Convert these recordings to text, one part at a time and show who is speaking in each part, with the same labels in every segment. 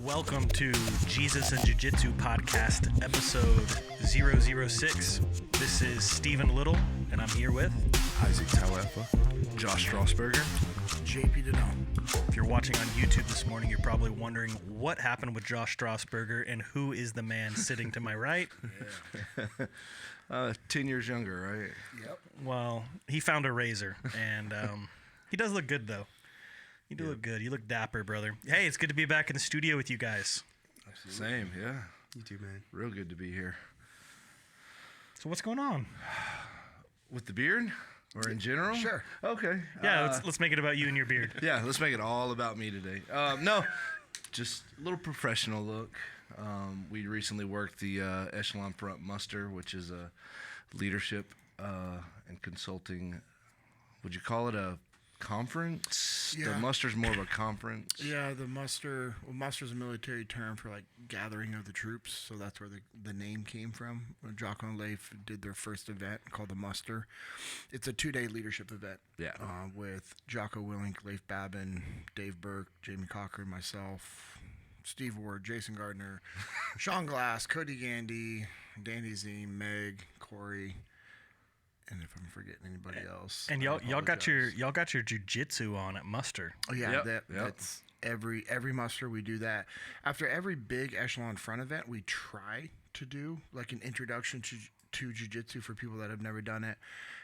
Speaker 1: Welcome to Jesus and Jiu-Jitsu podcast, episode 006. This is Stephen Little, and I'm here with
Speaker 2: Isaac Tauaefa, Josh Straussberger,
Speaker 3: JP Dinnell.
Speaker 1: If you're watching on YouTube this morning, you're probably wondering what happened with Josh Straussberger and who is the man sitting to my right.
Speaker 2: 10 years younger, right?
Speaker 3: Yep.
Speaker 1: Well, he found a razor, and he does look good, though. You do look good. You look dapper, brother. Hey, it's good to be back in the studio with you guys.
Speaker 2: Absolutely. Same, yeah.
Speaker 3: You too, man.
Speaker 2: Real good to be here.
Speaker 1: So what's going on?
Speaker 2: With the beard? Or in general?
Speaker 3: Sure.
Speaker 2: Okay.
Speaker 1: Yeah, let's make it about you and your beard.
Speaker 2: Yeah, let's make it all about me today. No, just a little professional look. We recently worked the Echelon Front Muster, which is a leadership and consulting. Would you call it a conference?
Speaker 3: Yeah.
Speaker 2: The muster's more of a conference.
Speaker 3: Yeah, the muster's a military term for like gathering of the troops, so that's where the name came from. When Jocko and Leif did their first event called the Muster. It's a 2-day leadership event.
Speaker 2: Yeah.
Speaker 3: With Jocko Willink, Leif Babin, Dave Burke, Jamie Cochran, myself, Steve Ward, Jason Gardner, Sean Glass, Cody Gandy, Danny Ziem, Meg, Corey. And if I'm forgetting anybody else,
Speaker 1: And y'all got your jiu-jitsu on at muster.
Speaker 3: Oh yeah,
Speaker 2: Yep.
Speaker 3: that's every muster we do that. After every big echelon front event, we try to do like an introduction to jiu-jitsu for people that have never done it,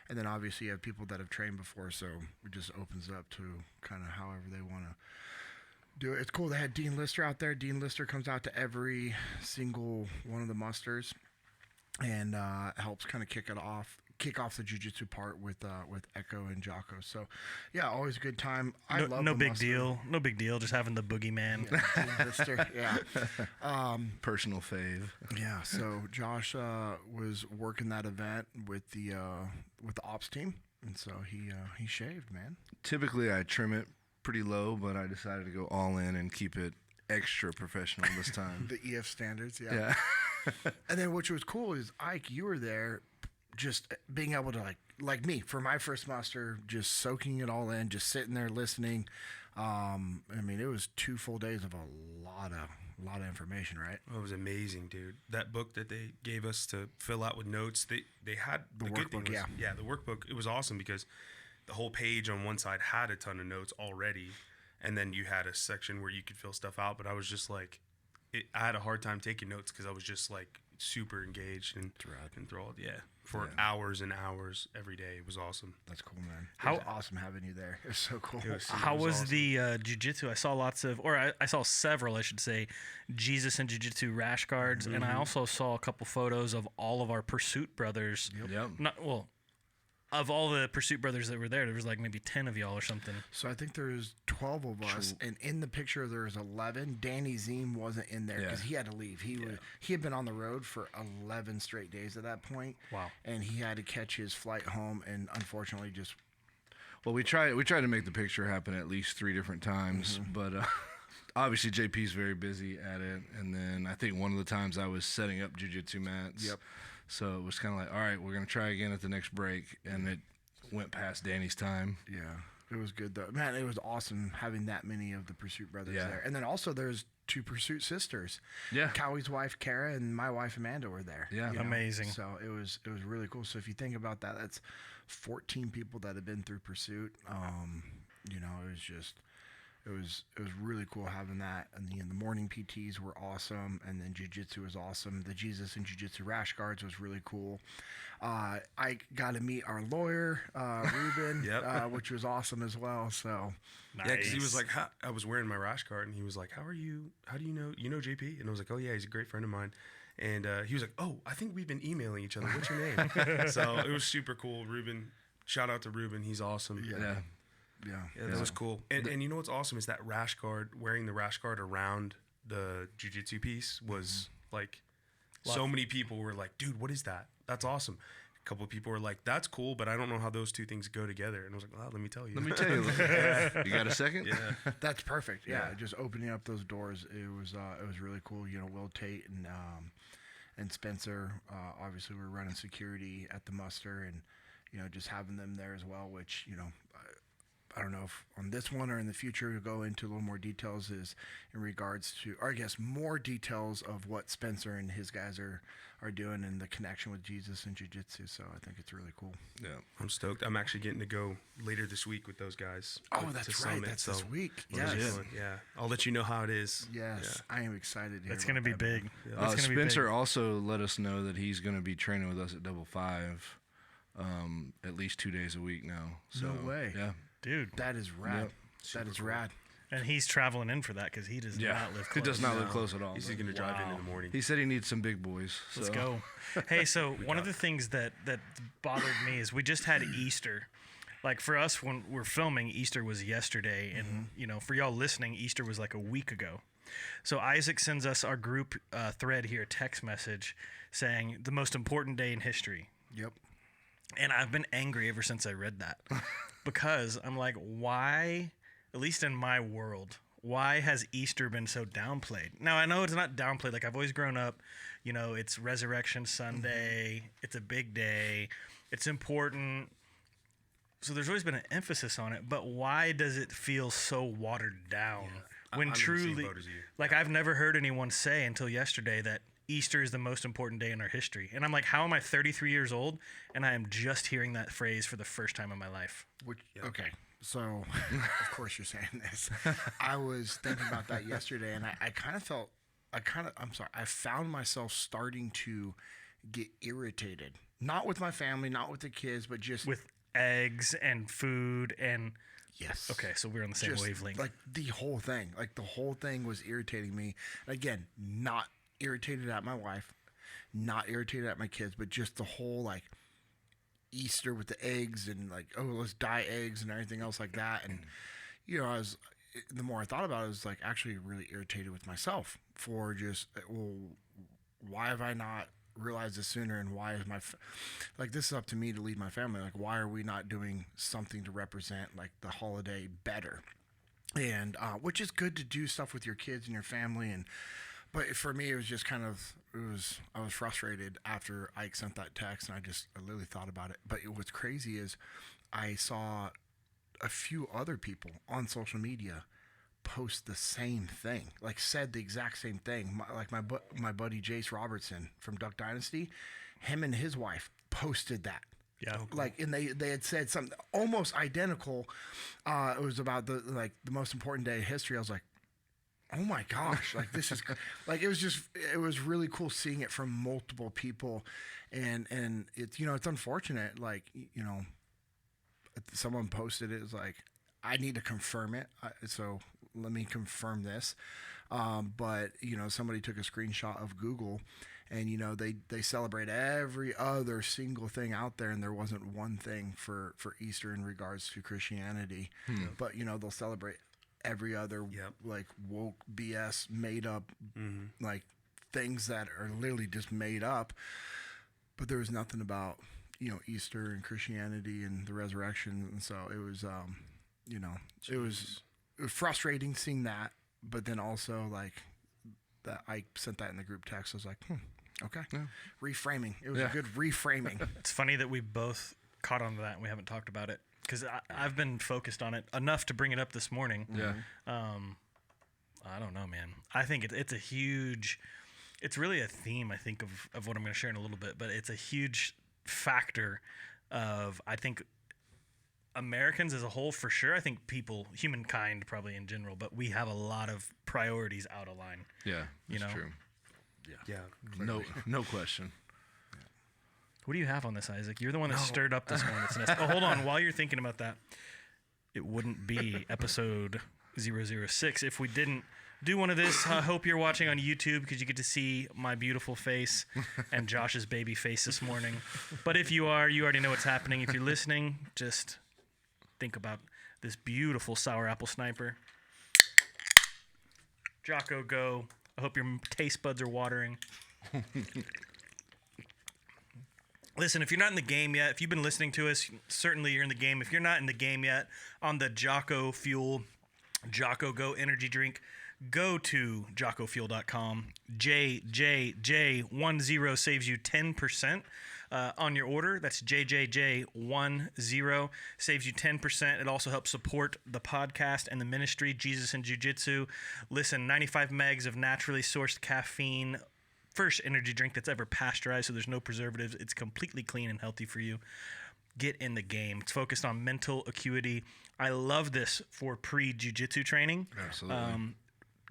Speaker 3: and then obviously you have people that have trained before, so it just opens up to kind of however they want to do it. It's cool. They had Dean Lister out there. Dean Lister comes out to every single one of the musters, and helps kind of kick off the jiu-jitsu part with Echo and Jocko. So, yeah, always a good time. I love
Speaker 1: No
Speaker 3: the
Speaker 1: big
Speaker 3: muster.
Speaker 1: deal. No big deal. Just having the boogeyman.
Speaker 3: Yeah, Dean Lister, yeah.
Speaker 2: Personal fave.
Speaker 3: Yeah, so Josh was working that event with the ops team, and so he shaved, man.
Speaker 2: Typically, I trim it pretty low, but I decided to go all in and keep it extra professional this time.
Speaker 3: The EF standards,
Speaker 2: Yeah.
Speaker 3: And then which was cool is, Ike, you were there just being able to like me for my first muster, just soaking it all in, just sitting there listening. I mean, it was 2 full days of a lot of information, right?
Speaker 4: Oh, it was amazing, dude. That book that they gave us to fill out with notes, they had
Speaker 3: The
Speaker 4: good thing
Speaker 3: workbook,
Speaker 4: was,
Speaker 3: yeah.
Speaker 4: the workbook. It was awesome because the whole page on one side had a ton of notes already, and then you had a section where you could fill stuff out. But I was just like, I had a hard time taking notes because I was just like super engaged and enthralled. Yeah, for hours and hours every day. It was awesome.
Speaker 3: That's cool, man.
Speaker 1: How-
Speaker 3: It was awesome having you there. It was so cool.
Speaker 1: How was
Speaker 4: awesome.
Speaker 1: the jiu-jitsu? I saw I saw several, I should say, Jesus and Jiu-Jitsu rash guards, and I also saw a couple photos of all of our Pursuit brothers.
Speaker 2: Yep.
Speaker 1: Of all the Pursuit brothers that were there was like maybe 10 of y'all or something.
Speaker 3: So I think there's 12 of us, and in the picture there's 11. Danny Ziem wasn't in there because he had to leave. He had been on the road for 11 straight days at that point.
Speaker 1: Wow.
Speaker 3: And he had to catch his flight home, and unfortunately just
Speaker 2: Well, we tried to make the picture happen at least 3 different times, but obviously JP's very busy at it. And then I think one of the times I was setting up jiu-jitsu mats.
Speaker 3: Yep.
Speaker 2: So it was kind of like, all right, we're going to try again at the next break. And it went past Danny's time.
Speaker 3: yeah, it was good though. Man, it was awesome having that many of the Pursuit brothers
Speaker 2: Yeah.
Speaker 3: there. And then also there's 2 Pursuit sisters.
Speaker 2: Yeah.
Speaker 3: Cowie's wife Kara and my wife Amanda were there.
Speaker 2: Yeah.
Speaker 3: you know?
Speaker 1: Amazing.
Speaker 3: So it was really cool. So if you think about that, that's 14 people that have been through Pursuit. It was really cool having that. And the morning PTs were awesome, and then jiu-jitsu was awesome. The Jesus and Jiu-Jitsu rash guards was really cool. I got to meet our lawyer, Ruben,
Speaker 4: Yep.
Speaker 3: which was awesome as well. So
Speaker 4: Yeah, because he was like, I was wearing my rash guard, and he was like, how are you? How do you know? You know JP? And I was like, oh, yeah, he's a great friend of mine. And he was like, oh, I think we've been emailing each other. What's your name? So it was super cool. Ruben, shout out to Ruben. He's awesome.
Speaker 2: Yeah.
Speaker 3: yeah.
Speaker 4: Yeah, that was cool. And you know what's awesome is that rash guard, wearing the rash guard around the jiu-jitsu piece was like, so many people were like, dude, what is that? That's awesome. A couple of people were like, that's cool, but I don't know how those two things go together. And I was like, well, let me tell you.
Speaker 2: You got a second?
Speaker 4: Yeah.
Speaker 3: That's perfect. Yeah, just opening up those doors, it was really cool. You know, Will Tate and Spencer, obviously were running security at the muster, and you know, just having them there as well, which, you know, I don't know if on this one or in the future we'll go into a little more details is in regards to, or I guess more details of what Spencer and his guys are doing and the connection with Jesus and Jiu-Jitsu. So I think it's really cool.
Speaker 2: Yeah.
Speaker 4: I'm stoked. I'm actually getting to go later this week with those guys.
Speaker 3: Oh,
Speaker 4: to
Speaker 3: that's right.
Speaker 4: Summit,
Speaker 3: That's
Speaker 4: so
Speaker 3: this week.
Speaker 4: we're
Speaker 3: Yes.
Speaker 4: just going- yeah. I'll let you know how it is.
Speaker 3: Yes. I am excited to hear
Speaker 1: That's going to
Speaker 3: about
Speaker 1: be
Speaker 3: that, man.
Speaker 1: big.
Speaker 4: Yeah.
Speaker 1: That's gonna be
Speaker 2: Spencer
Speaker 1: big.
Speaker 2: also let us know that he's going to be training with us at Double Five at least 2 days a week now. So,
Speaker 3: No way.
Speaker 2: Yeah.
Speaker 1: Dude.
Speaker 3: That is rad.
Speaker 2: Yep.
Speaker 3: That is
Speaker 4: cool.
Speaker 3: rad.
Speaker 1: And he's traveling in for that because he does not live close.
Speaker 2: He does not live
Speaker 4: No.
Speaker 2: close at all.
Speaker 4: He's
Speaker 2: but
Speaker 4: going to drive in
Speaker 1: Wow.
Speaker 4: the morning.
Speaker 2: He said he needs some big boys.
Speaker 1: Let's
Speaker 2: so.
Speaker 1: go. Hey, so one of the things that bothered me is we just had Easter. Like for us, when we're filming, Easter was yesterday, and for y'all listening, Easter was like a week ago. So Isaac sends us our group thread here, a text message saying the most important day in history.
Speaker 3: Yep.
Speaker 1: And I've been angry ever since I read that because I'm like, why, at least in my world, why has Easter been so downplayed? Now, I know it's not downplayed. Like, I've always grown up, it's Resurrection Sunday. It's a big day. It's important. So there's always been an emphasis on it. But why does it feel so watered down? When
Speaker 4: I'm in the same
Speaker 1: truly,
Speaker 4: boat as you.
Speaker 1: like, I've never heard anyone say until yesterday that Easter is the most important day in our history. And I'm like, how am I 33 years old and I am just hearing that phrase for the first time in my life?
Speaker 3: Okay. So, of course you're saying this. I was thinking about that yesterday, and I found myself starting to get irritated. Not with my family, not with the kids, but just
Speaker 1: With eggs and food and...
Speaker 3: yes.
Speaker 1: Okay, so we're on the same
Speaker 3: Just,
Speaker 1: wavelength.
Speaker 3: like the whole thing. Like the whole thing was irritating me. Again, not irritated at my wife, not irritated at my kids, but just the whole like Easter with the eggs and like, oh, let's dye eggs and everything else like that. And the more I thought about it, I was like actually really irritated with myself for just, well, why have I not realized this sooner? And why is like, this is up to me to lead my family. Like, why are we not doing something to represent like the holiday better? And which is good to do stuff with your kids and your family. But for me, it was just kind of, I was frustrated after Ike sent that text, and I literally thought about it. But what's crazy is I saw a few other people on social media post the same thing, like said the exact same thing. My buddy Jace Robertson from Duck Dynasty, him and his wife posted that.
Speaker 1: yeah.
Speaker 3: Like, and they had said something almost identical. It was about the most important day in history. I was like, oh my gosh, like this is like, it was really cool seeing it from multiple people. And it's, it's unfortunate. Like, someone posted it. It's like, I need to confirm it. So let me confirm this. But somebody took a screenshot of Google, and they celebrate every other single thing out there, and there wasn't one thing for Easter in regards to Christianity. But they'll celebrate every other like woke BS made up like things that are literally just made up. But there was nothing about Easter and Christianity and the resurrection, and so it was it was frustrating seeing that. But then also like that I sent that in the group text. I was like, okay, reframing. It was a good reframing.
Speaker 1: It's funny that we both caught on to that and we haven't talked about it because I've been focused on it enough to bring it up this morning.
Speaker 2: Yeah.
Speaker 1: I don't know, man. I think it's a huge, it's really a theme, I think, of what I'm going to share in a little bit, but it's a huge factor of, I think, Americans as a whole, for sure. I think humankind probably in general, but we have a lot of priorities out of line.
Speaker 2: Yeah. That's true.
Speaker 4: Yeah.
Speaker 2: No question.
Speaker 1: What do you have on this, Isaac? You're the one that stirred up this hornet's nest. Oh, hold on. While you're thinking about that, it wouldn't be episode 006 if we didn't do one of this. I hope you're watching on YouTube because you get to see my beautiful face and Josh's baby face this morning. But if you are, you already know what's happening. If you're listening, just think about this beautiful sour apple sniper. Jocko, go. I hope your taste buds are watering. Listen, if you're not in the game yet, if you've been listening to us, certainly you're in the game. If you're not in the game yet, on the Jocko Fuel, Jocko Go energy drink, go to jockofuel.com. JJJ10 saves you 10% on your order. That's JJJ10 saves you 10%. It also helps support the podcast and the ministry, Jesus and Jiu-Jitsu. Listen, 95 megs of naturally sourced caffeine. First energy drink that's ever pasteurized, so there's no preservatives. It's completely clean and healthy for you. Get in the game. It's focused on mental acuity. I love this for pre-jiu-jitsu training.
Speaker 2: Absolutely.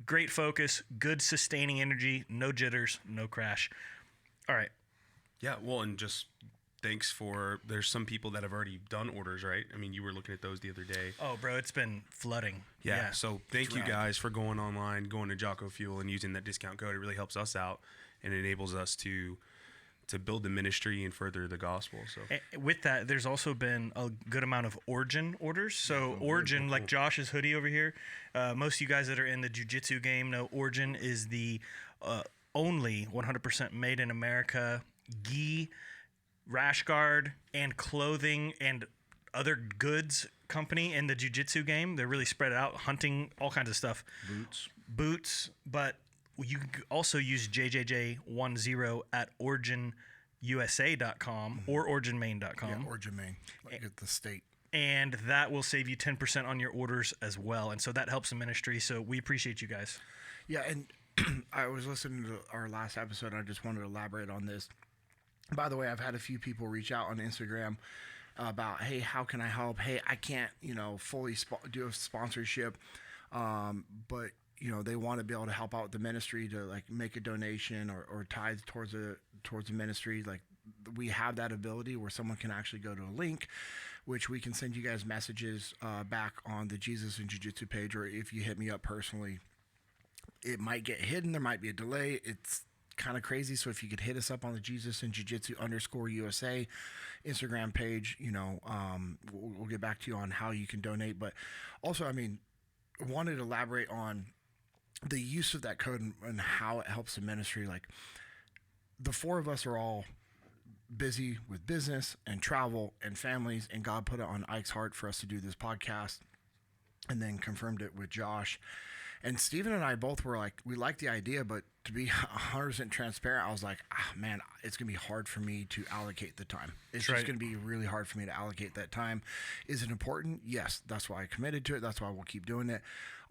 Speaker 1: Great focus, good sustaining energy, no jitters, no crash. All right.
Speaker 4: Yeah, well, and just thanks for, there's some people that have already done orders, right? I mean, you were looking at those the other day.
Speaker 1: Oh, bro, it's been flooding.
Speaker 4: Yeah. So thank you guys for going online, going to Jocko Fuel and using that discount code. It really helps us out and enables us to build the ministry and further the gospel. So
Speaker 1: with that, there's also been a good amount of Origin orders. So Origin, like Josh's hoodie over here, most of you guys that are in the jiu-jitsu game know Origin is the only 100% made in America gi, rash guard, and clothing and other goods company in the jiu-jitsu game. They're really spread out, hunting, all kinds of stuff. Boots, but you can also use JJJ10 at originusa.com or originmain.com.
Speaker 3: Yeah, Origin Main, like at the state.
Speaker 1: And that will save you 10% on your orders as well. And so that helps the ministry. So we appreciate you guys.
Speaker 3: Yeah, and I was listening to our last episode, and I just wanted to elaborate on this. By the way, I've had a few people reach out on Instagram about, hey, how can I help? Hey, I can't, fully do a sponsorship, but they want to be able to help out the ministry to like make a donation or tithe towards the ministry. Like we have that ability where someone can actually go to a link, which we can send you guys messages back on the Jesus and Jiu-Jitsu page, or if you hit me up personally, it might get hidden. There might be a delay. It's kind of crazy. So if you could hit us up on the Jesus and Jiu-Jitsu _USA Instagram page, we'll get back to you on how you can donate. But also, I wanted to elaborate on the use of that code and how it helps the ministry. Like the four of us are all busy with business and travel and families, and God put it on Ike's heart for us to do this podcast and then confirmed it with Josh. And Steven and I both were like, we like the idea, but to be 100% transparent, I was like, man, it's going to be hard for me to allocate the time. It's just going to be really hard for me to allocate that time. Is it important? Yes. That's why I committed to it. That's why we'll keep doing it.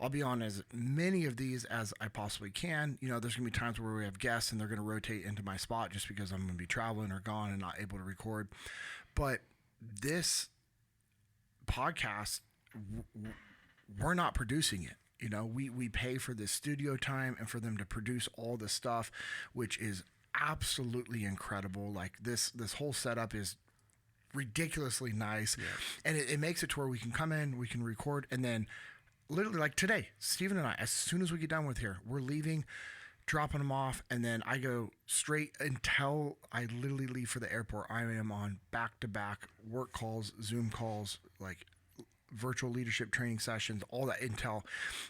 Speaker 3: I'll be on as many of these as I possibly can. There's going to be times where we have guests and they're going to rotate into my spot just because I'm going to be traveling or gone and not able to record. But this podcast, we're not producing it. We pay for this studio time and for them to produce all the stuff, which is absolutely incredible. Like this whole setup is ridiculously nice. Yeah. And it makes it to where we can come in, we can record, and then literally like today, Steven and I, as soon as we get done with here, we're leaving, dropping them off, and then I go straight until I literally leave for the airport. I am on back-to-back work calls, Zoom calls, like virtual leadership training sessions, all that intel.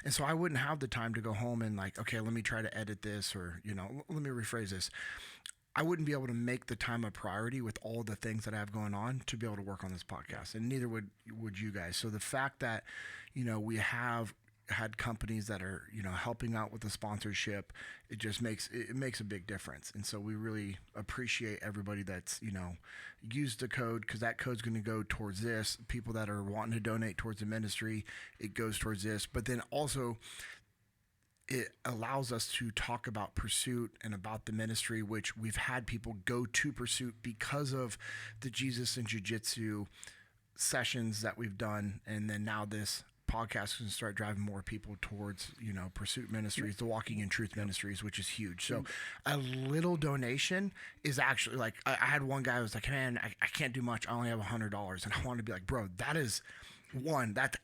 Speaker 3: And so I wouldn't have the time to go home and like, okay, let me try to edit this, or, let me rephrase this. I wouldn't be able to make the time a priority with all the things that I have going on to be able to work on this podcast. And neither would you guys. So the fact that, we have had companies that are, helping out with the sponsorship, it just makes a big difference. And so we really appreciate everybody that's, used the code, because that code's going to go towards this. People that are wanting to donate towards the ministry, it goes towards this. But then also it allows us to talk about Pursuit and about the ministry, which we've had people go to Pursuit because of the Jesus and Jiu-Jitsu sessions that we've done. And then now this podcast can start driving more people towards, Pursuit Ministries, the Walking in Truth Ministries, which is huge. So a little donation is actually like, I had one guy who was like, man, I can't do much. I only have $100. And I want to be like, bro, that's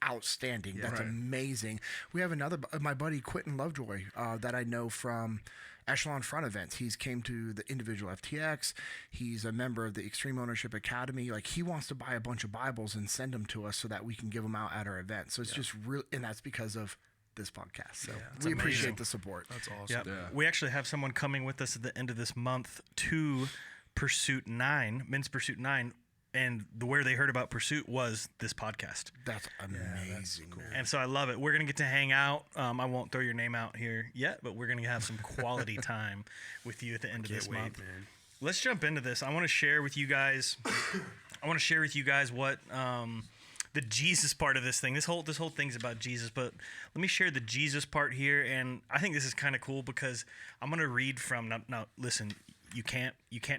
Speaker 3: outstanding. That's amazing. We have another, my buddy Quentin Lovejoy, that I know from Echelon Front events. He's came to the individual FTX. He's a member of the Extreme Ownership Academy. Like he wants to buy a bunch of Bibles and send them to us so that we can give them out at our event. So it's just real, and that's because of this podcast. So we appreciate the support.
Speaker 4: That's awesome.
Speaker 1: Yeah. We actually have someone coming with us at the end of this month to Pursuit 9, Men's Pursuit 9. where they heard about Pursuit was this podcast.
Speaker 3: That's amazing. Cool.
Speaker 1: And so I love it. We're going to get to hang out. I won't throw your name out here yet, but we're going to have some quality time with you at the end of this month. Man. Let's jump into this. I want to share with you guys what the Jesus part of this thing. This whole thing's about Jesus, but let me share the Jesus part here. And I think this is kind of cool because I'm going to read from now listen, you can't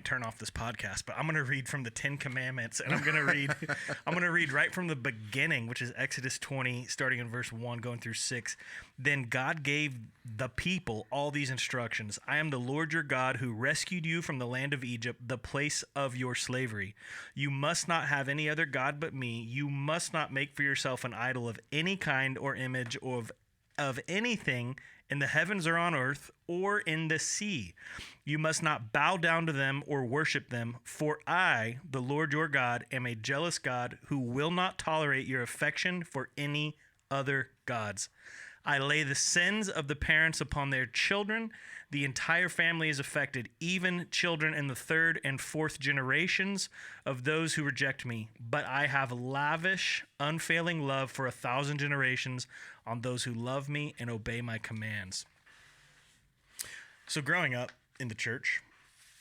Speaker 1: turn off this podcast, but I'm going to read from the 10 Commandments, and I'm going to read right from the beginning, which is Exodus 20, starting in verse 1, going through 6. Then God gave the people all these instructions. I am the Lord your God who rescued you from the land of Egypt, the place of your slavery. You must not have any other God but me. You must not make for yourself an idol of any kind or image or of anything in the heavens or on earth or in the sea. You must not bow down to them or worship them, for I, the Lord your God, am a jealous God who will not tolerate your affection for any other gods. I lay the sins of the parents upon their children. The entire family is affected, even children in the 3rd and 4th generations of those who reject me. But I have lavish, unfailing love for 1,000 generations on those who love me and obey my commands. So growing up in the church,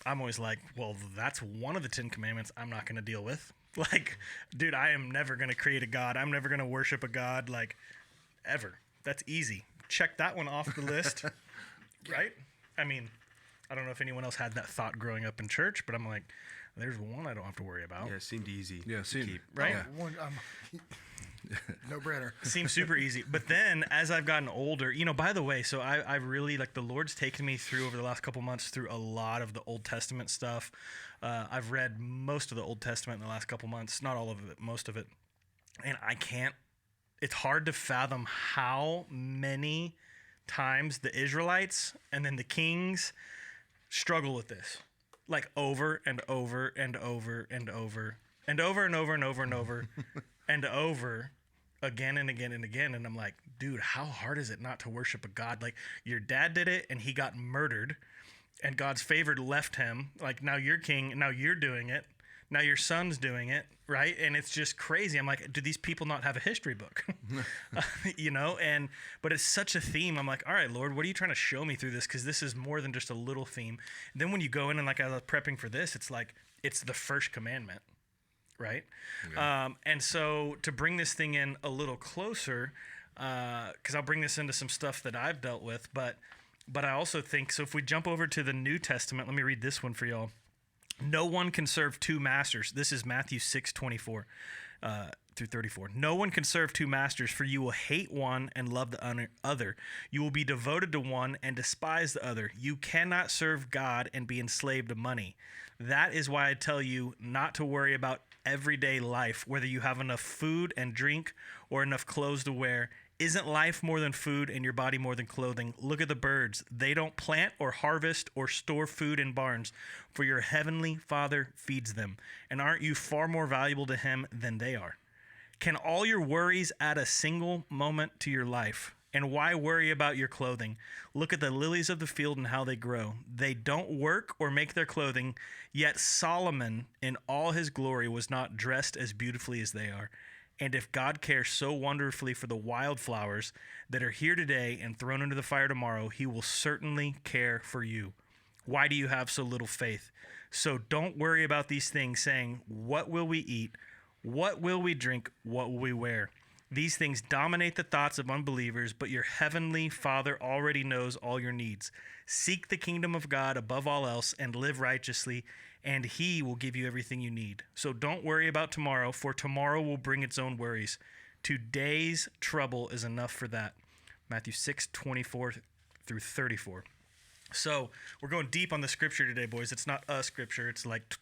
Speaker 1: I'm always like, well, that's one of the 10 Commandments I'm not going to deal with. Like, dude, I am never going to create a God. I'm never going to worship a God, like, ever. That's easy. Check that one off the list, right? I mean, I don't know if anyone else had that thought growing up in church, but I'm like, there's one I don't have to worry about.
Speaker 4: Yeah, it seemed easy.
Speaker 2: Yeah, seemed
Speaker 1: right.
Speaker 3: No brainer.
Speaker 1: Seems super easy. But then as I've gotten older, by the way, so I really, like, the Lord's taken me through over the last couple months through a lot of the Old Testament stuff. I've read most of the Old Testament in the last couple months, not all of it, most of it. And it's hard to fathom how many times the Israelites and then the kings struggle with this. Like over and over and over and over and over and over and over and over and over again and again and again. And I'm like, dude, how hard is it not to worship a God? Like, your dad did it and he got murdered and God's favor left him. Like, now you're king, now you're doing it. Now your son's doing it, right? And it's just crazy. I'm like, do these people not have a history book? But it's such a theme. I'm like, all right, Lord, what are you trying to show me through this? Because this is more than just a little theme. And then when you go in and, like, I was prepping for this, it's like, it's the first commandment, right? Yeah. And so to bring this thing in a little closer, because I'll bring this into some stuff that I've dealt with, but I also think, so if we jump over to the New Testament, let me read this one for y'all. No one can serve two masters. This is Matthew 6:24 through 34. No one can serve two masters, for you will hate one and love the other. You will be devoted to one and despise the other. You cannot serve God and be enslaved to money. That is why I tell you not to worry about everyday life, whether you have enough food and drink or enough clothes to wear. Isn't life more than food and your body more than clothing? Look at the birds. They don't plant or harvest or store food in barns, for your heavenly Father feeds them. And aren't you far more valuable to him than they are? Can all your worries add a single moment to your life? And why worry about your clothing? Look at the lilies of the field and how they grow. They don't work or make their clothing, yet Solomon in all his glory was not dressed as beautifully as they are. And if God cares so wonderfully for the wildflowers that are here today and thrown into the fire tomorrow, he will certainly care for you. Why do you have so little faith? So don't worry about these things, saying, what will we eat? What will we drink? What will we wear? These things dominate the thoughts of unbelievers, but your heavenly Father already knows all your needs. Seek the kingdom of God above all else and live righteously, and he will give you everything you need. So don't worry about tomorrow, for tomorrow will bring its own worries. Today's trouble is enough for that. Matthew 6:24 through 34. So we're going deep on the scripture today, boys. It's not a scripture. It's like,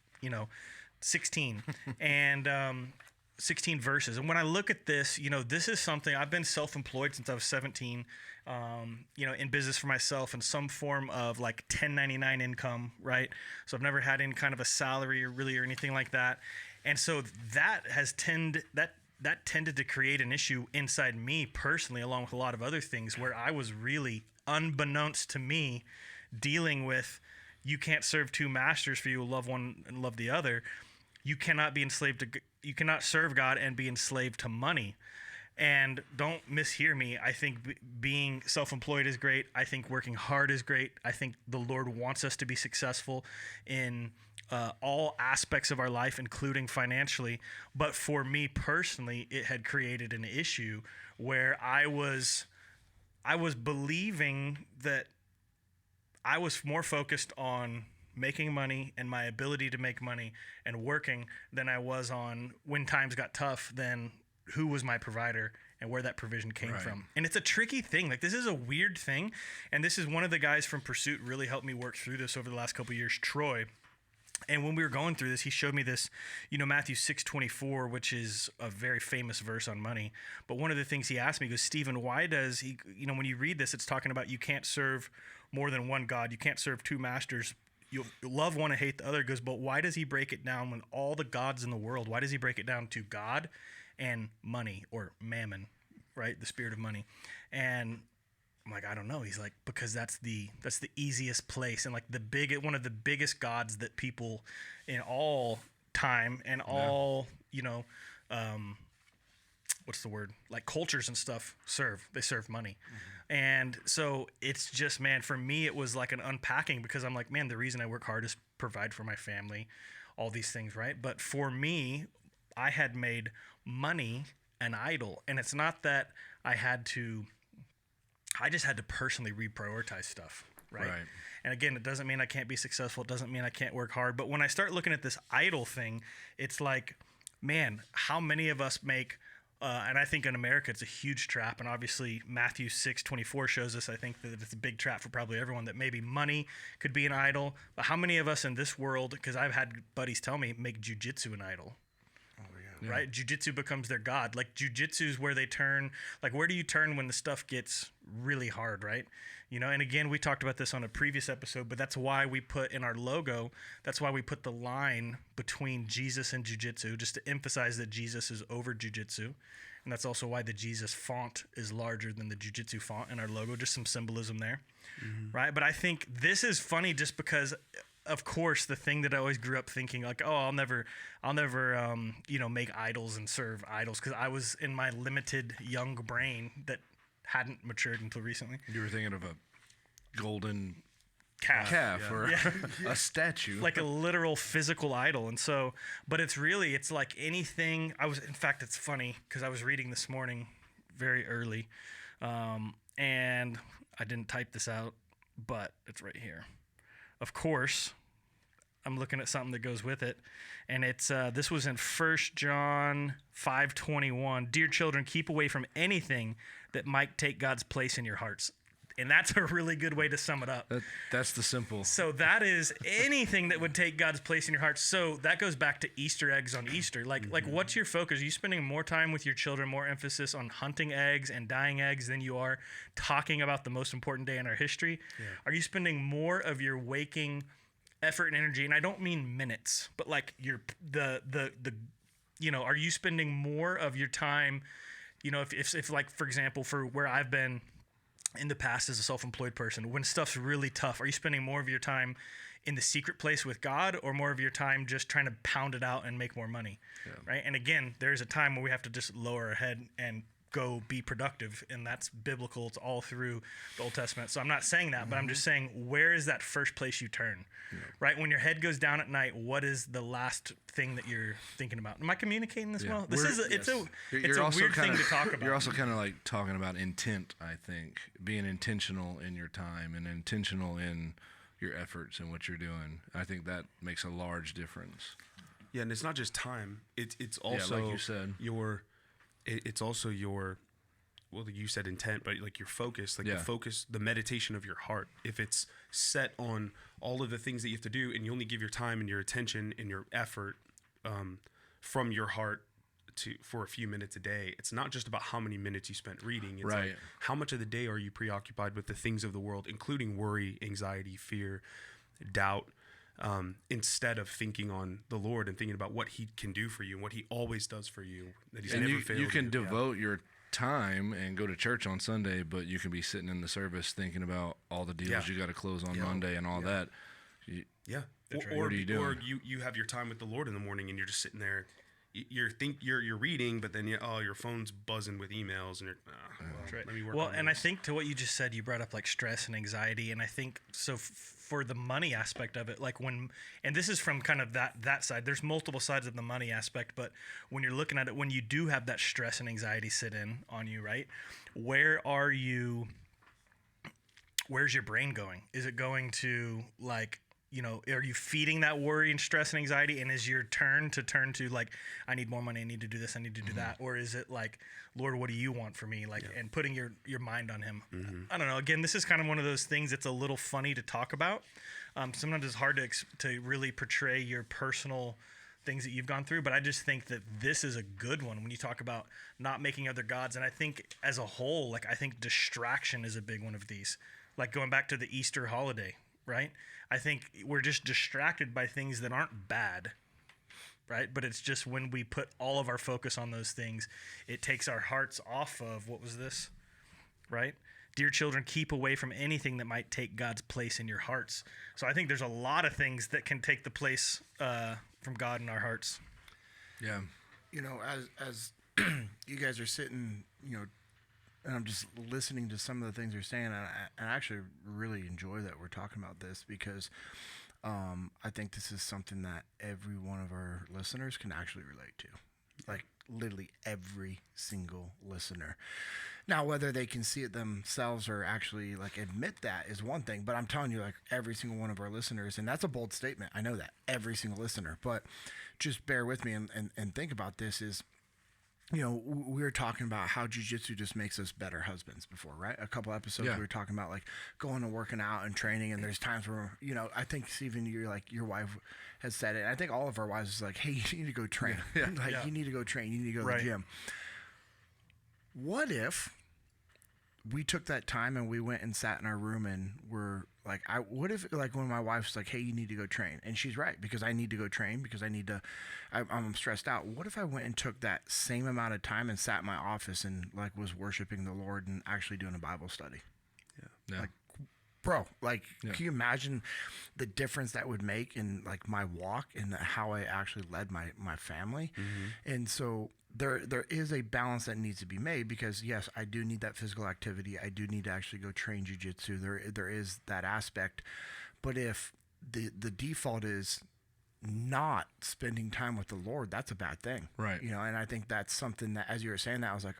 Speaker 1: 16 and 16 verses. And when I look at this, this is something I've been self-employed since I was 17, in business for myself in some form of like 1099 income, right? So I've never had any kind of a salary or anything like that. And so that has tended to create an issue inside me personally, along with a lot of other things, where I was really, unbeknownst to me, dealing with, you can't serve two masters, for you will love one and love the other. you cannot be enslaved to, you cannot serve God and be enslaved to money. And don't mishear me. I think being self-employed is great. I think working hard is great. I think the Lord wants us to be successful in all aspects of our life, including financially. But for me personally, it had created an issue where I was believing that I was more focused on making money and my ability to make money and working than I was on, when times got tough, then who was my provider and where that provision came from. And it's a tricky thing. Like, this is a weird thing. And this is one of the guys from Pursuit really helped me work through this over the last couple of years, Troy. And when we were going through this, he showed me this, Matthew 6:24, which is a very famous verse on money. But one of the things he asked me, he goes, Stephen, why does he, when you read this, it's talking about you can't serve more than one God. You can't serve two masters. You'll love one and hate the other. He goes, but why does he break it down when all the gods in the world, why does he break it down to God and money, or mammon, right? The spirit of money. And I'm like, I don't know. He's like, because that's the easiest place, and like one of the biggest gods that people in all time and all, what's the word? Like cultures and stuff they serve money. And so it's just, man, for me, it was like an unpacking, because I'm like, man, the reason I work hard is provide for my family, all these things, right? But for me, I had made money an idol. And it's not that I just had to personally reprioritize stuff, right? And again, it doesn't mean I can't be successful. It doesn't mean I can't work hard. But when I start looking at this idol thing, it's like, man, how many of us make, and I think in America it's a huge trap. And obviously Matthew 6:24 shows us, I think, that it's a big trap for probably everyone, that maybe money could be an idol. But how many of us in this world, because I've had buddies tell me, make jiu-jitsu an idol? Yeah. Right? Jiu-jitsu becomes their god. Like, jiu-jitsu is where they turn. Like, where do you turn when the stuff gets really hard, right? And again, we talked about this on a previous episode, but that's why we put in our logo, that's why we put the line between Jesus and jiu-jitsu, just to emphasize that Jesus is over jiu-jitsu. And that's also why the Jesus font is larger than the jiu-jitsu font in our logo, just some symbolism there, right? But I think this is funny just because, of course, the thing that I always grew up thinking, like, oh, I'll never, make idols and serve idols, because I was in my limited young brain that hadn't matured until recently.
Speaker 2: You were thinking of a golden
Speaker 1: calf
Speaker 2: or a statue,
Speaker 1: like a literal physical idol. And so, but it's like anything. In fact, it's funny because I was reading this morning very early, and I didn't type this out, but it's right here. Of course, I'm looking at something that goes with it, and it's this was in 1 John 5:21. Dear children, keep away from anything that might take God's place in your hearts. And that's a really good way to sum it up.
Speaker 2: That's the simple.
Speaker 1: So that is anything that would take God's place in your heart. So that goes back to Easter eggs on Easter. Like what's your focus? Are you spending more time with your children, more emphasis on hunting eggs and dying eggs than you are talking about the most important day in our history? Yeah. Are you spending more of your waking effort and energy? And I don't mean minutes, but like are you spending more of your time, if like, for example, for where I've been in the past as a self-employed person, when stuff's really tough, are you spending more of your time in the secret place with God, or more of your time just trying to pound it out and make more money? Yeah. Right? And again, there's a time where we have to just lower our head and go be productive, and that's biblical. It's all through the Old Testament. So I'm not saying that, but I'm just saying, where is that first place you turn? Yeah. Right? When your head goes down at night, what is the last thing that you're thinking about? Am I communicating this well? It's a weird thing to talk about.
Speaker 2: You're also kind of like talking about intent, I think. Being intentional in your time and intentional in your efforts and what you're doing. I think that makes a large difference.
Speaker 4: Yeah, and it's not just time. It's also,
Speaker 2: like you said,
Speaker 4: it's also your, well, you said intent, but like your focus, like the focus, the meditation of your heart. If it's set on all of the things that you have to do, and you only give your time and your attention and your effort from your heart for a few minutes a day, it's not just about how many minutes you spent reading. It's like, how much of the day are you preoccupied with the things of the world, including worry, anxiety, fear, doubt, instead of thinking on the Lord and thinking about what He can do for you and what He always does for you, that He's never failed.
Speaker 2: You can devote your time and go to church on Sunday, but you can be sitting in the service thinking about all the deals you got to close on Monday and all that.
Speaker 4: Yeah.
Speaker 1: That's right.
Speaker 4: Or
Speaker 2: What are you doing?
Speaker 4: or you have your time with the Lord in the morning and you're just sitting there. You're reading, but then your phone's buzzing with emails, and you're
Speaker 1: That's right.
Speaker 4: let me work
Speaker 1: Well,
Speaker 4: on
Speaker 1: and
Speaker 4: this.
Speaker 1: I think to what you just said, you brought up like stress and anxiety, and I think so for the money aspect of it, like when, and this is from kind of that side. There's multiple sides of the money aspect, but when you're looking at it, when you do have that stress and anxiety sit in on you, right? Where are you? Where's your brain going? Is it going to like, are you feeding that worry and stress and anxiety? And is your turn to like, I need more money, I need to do this, I need to do that? Or is it like, Lord, what do you want for me? Like, and putting your mind on him. I don't know. Again, this is kind of one of those things that's a little funny to talk about. Sometimes it's hard to really portray your personal things that you've gone through, but I just think that this is a good one when you talk about not making other gods. And I think as a whole, like, I think distraction is a big one of these. Like going back to the Easter holiday, right? I think we're just distracted by things that aren't bad, right? But it's just when we put all of our focus on those things, it takes our hearts off of, what was this, right? Dear children, keep away from anything that might take God's place in your hearts. So I think there's a lot of things that can take the place from God in our hearts.
Speaker 2: Yeah.
Speaker 3: As you guys are sitting, and I'm just listening to some of the things you're saying, and I actually really enjoy that we're talking about this because I think this is something that every one of our listeners can actually relate to. Like literally every single listener. Now, whether they can see it themselves or actually like admit that is one thing, but I'm telling you, like every single one of our listeners, and that's a bold statement. I know that, every single listener, but just bear with me and think about this is, we were talking about how jiu-jitsu just makes us better husbands before, right? A couple episodes we were talking about like going and working out and training, and there's times where, I think Stephen, your wife has said it. I think all of our wives is like, hey, you need to go train. You need to go train. You need to go to the gym. What if we took that time and we went and sat in our room and we're like, what if like when my wife's like, hey, you need to go train, and she's right, because I need to go train because I'm stressed out. What if I went and took that same amount of time and sat in my office and like was worshiping the Lord and actually doing a Bible study?
Speaker 2: Yeah.
Speaker 3: Like, bro, like, can you imagine the difference that would make in like my walk and how I actually led my family? And so there is a balance that needs to be made, because yes, I do need that physical activity. I do need to actually go train jiu-jitsu. There is that aspect. But if the default is not spending time with the Lord, that's a bad thing.
Speaker 2: Right.
Speaker 3: And I think that's something that, as you were saying that, I was like,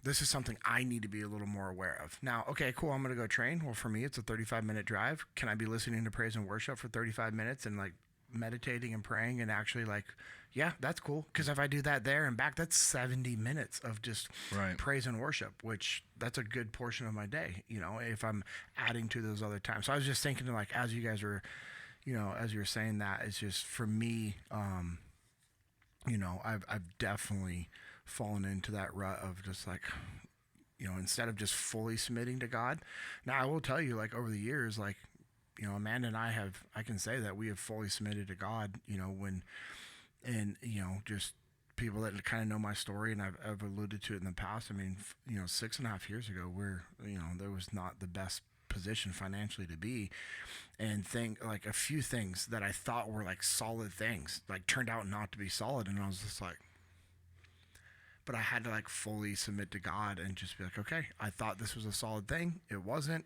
Speaker 3: this is something I need to be a little more aware of. Now, okay, cool, I'm going to go train. Well, for me, it's a 35-minute drive. Can I be listening to praise and worship for 35 minutes and like meditating and praying and actually like, yeah, that's cool. Because if I do that there and back, that's 70 minutes of just praise and worship, which that's a good portion of my day, if I'm adding to those other times. So I was just thinking like, as you guys were, as you were saying that, it's just for me, I've definitely fallen into that rut of just like, instead of just fully submitting to God. Now I will tell you, like over the years, like, Amanda and I can say that we have fully submitted to God, just people that kind of know my story, and I've alluded to it in the past. I mean, 6.5 years ago, there was not the best position financially to be, and like a few things that I thought were like solid things, like turned out not to be solid. And I was just like, but I had to like fully submit to God and just be like, okay, I thought this was a solid thing. It wasn't.